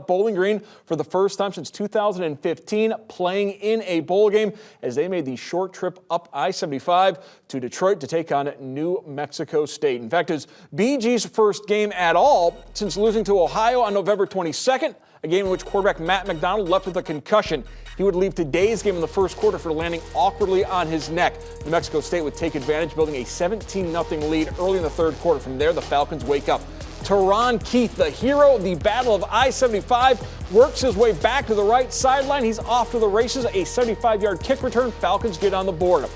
Bowling Green for the first time since 2015, playing in a bowl game as they made the short trip up I-75 to Detroit to take on New Mexico State. In fact, it's BG's first game at all since losing to Ohio on November 22nd, a game in which quarterback Matt McDonald left with a concussion. He would leave today's game in the first quarter for landing awkwardly on his neck. New Mexico State would take advantage, building a 17-0 lead early in the third quarter. From there, the Falcons wake up. Teron Keith, the hero of the Battle of I-75, works his way back to the right sideline. He's off to the races. A 75-yard kick return. Falcons get on the board.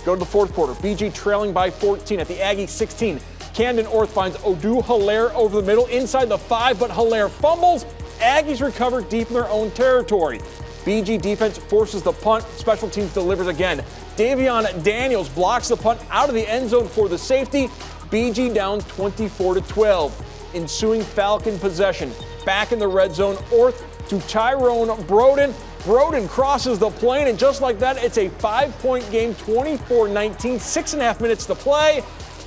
Go to the fourth quarter. BG trailing by 14 at the Aggie 16. Camden Orth finds Odu Hilaire over the middle inside the 5, but Hilaire fumbles. Aggies recover deep in their own territory. BG defense forces the punt. Special teams delivers again. Davion Daniels blocks the punt out of the end zone for the safety. BG down 24-12. Ensuing Falcon possession. Back in the red zone, Orth to Tyrone Broden. Broden crosses the plane, and just like that, it's a 5-point game, 24-19, 6.5 minutes to play.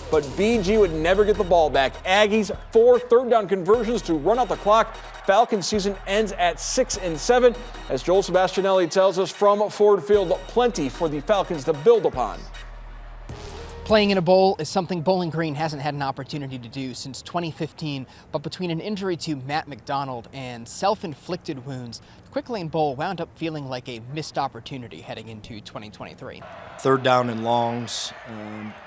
But BG would never get the ball back. Aggies 4 third-down conversions to run out the clock. Falcons season ends at 6-7. As Joel Sebastianelli tells us from Ford Field, plenty for the Falcons to build upon. Playing in a bowl is something Bowling Green hasn't had an opportunity to do since 2015, but between an injury to Matt McDonald and self-inflicted wounds, the Quick Lane Bowl wound up feeling like a missed opportunity heading into 2023. Third down and longs,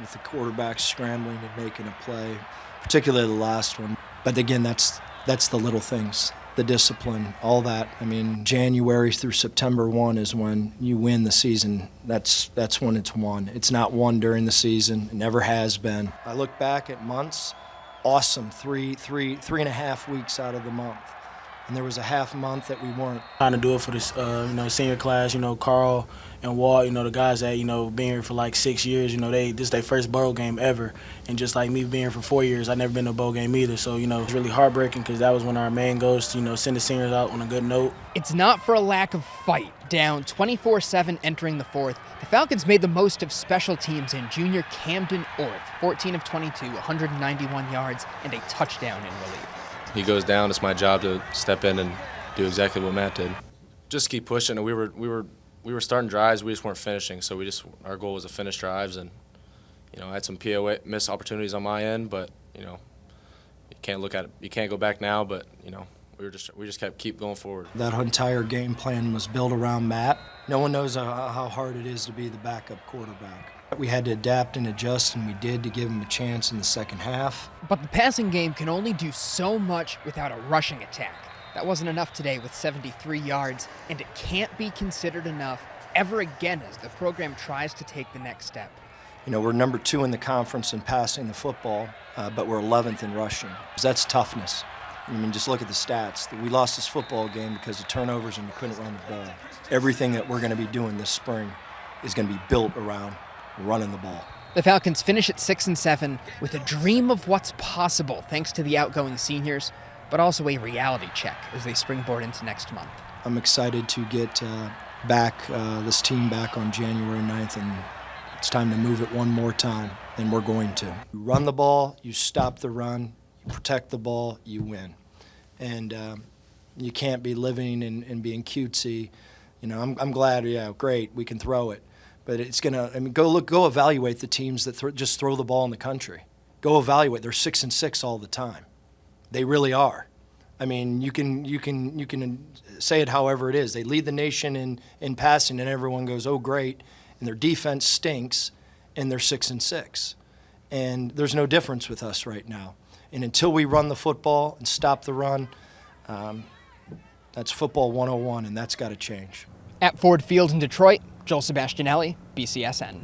with the quarterback scrambling and making a play, particularly the last one. But again, that's the little things, the discipline, all that. I mean, January through September 1 is when you win the season. That's when it's won. It's not won during the season. It never has been. I look back at months, awesome, three and a half weeks out of the month. And there was a half month that we weren't. Trying to do it for this, senior class, Carl and Walt, the guys that, been here for like 6 years, this is their first bowl game ever. And just like me being here for 4 years, I've never been to a bowl game either. So, it's really heartbreaking because that was one of our main goals to, send the seniors out on a good note. It's not for a lack of fight. Down 24-7 entering the fourth, the Falcons made the most of special teams in junior Camden Orth, 14 of 22, 191 yards, and a touchdown in relief. He goes down, it's my job to step in and do exactly what Matt did. Just keep pushing. We were starting drives, we just weren't finishing. So our goal was to finish drives, and I had some POA missed opportunities on my end, but you can't look at it. You can't go back now, but we just keep going forward. That entire game plan was built around Matt. No one knows how hard it is to be the backup quarterback. We had to adapt and adjust, and we did, to give him a chance in the second half. But the passing game can only do so much without a rushing attack. That wasn't enough today with 73 yards, and it can't be considered enough ever again as the program tries to take the next step. We're number 2 in the conference in passing the football, but we're 11th in rushing. That's toughness. Just look at the stats. We lost this football game because of turnovers and we couldn't run the ball. Everything that we're going to be doing this spring is going to be built around running the ball. The Falcons finish at 6-7 with a dream of what's possible thanks to the outgoing seniors, but also a reality check as they springboard into next month. I'm excited to get this team back on January 9th, and it's time to move it one more time, and we're going to. You run the ball, you stop the run, you protect the ball, you win. And you can't be living and being cutesy. I'm glad, great, we can throw it. But it's go evaluate the teams that just throw the ball in the country. Go evaluate. They're 6-6 all the time. They really are. You can say it however it is. They lead the nation in passing, and everyone goes, oh, great. And their defense stinks, and they're 6-6. And there's no difference with us right now. And until we run the football and stop the run, that's football 101, and that's got to change. At Ford Field in Detroit, Joel Sebastianelli, BCSN.